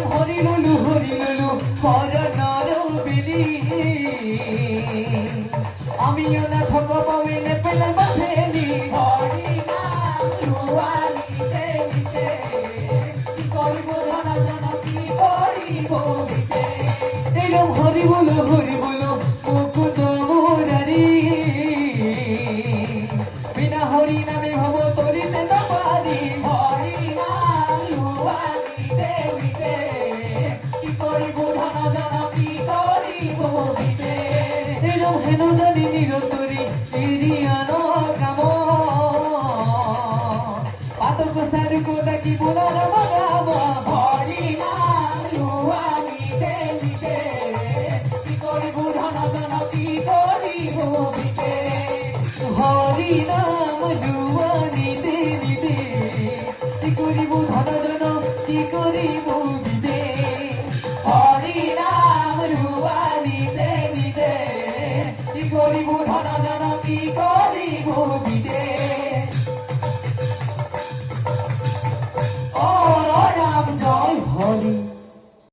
হরি লুলু পরাণর বিলি আমিও না ঠক পাবিলে পেলে বাঁধেনি হরি নাম লুয়ানি দেবিতে কি করিব ধন জন কি করিব বিতে এরম হরি বলো মুকুন্দ মুরারি বিনা হরি নামে ভব তরিতে না পারি হরি নাম লুয়ানি দেবিতে কি করিব ধন জন কি করিব বিতে এরম হেন জানি নিরন্তরি ইরিয়ানো কাম পাতক সারুক দেখি বোনার বাগাব হরি নাম লুয়ানি দেবিতে কি করিব ধন জন কি করিব বিতে হরি নাম লুয়ানি দেবিতে কি করিব ধন জন কি করিব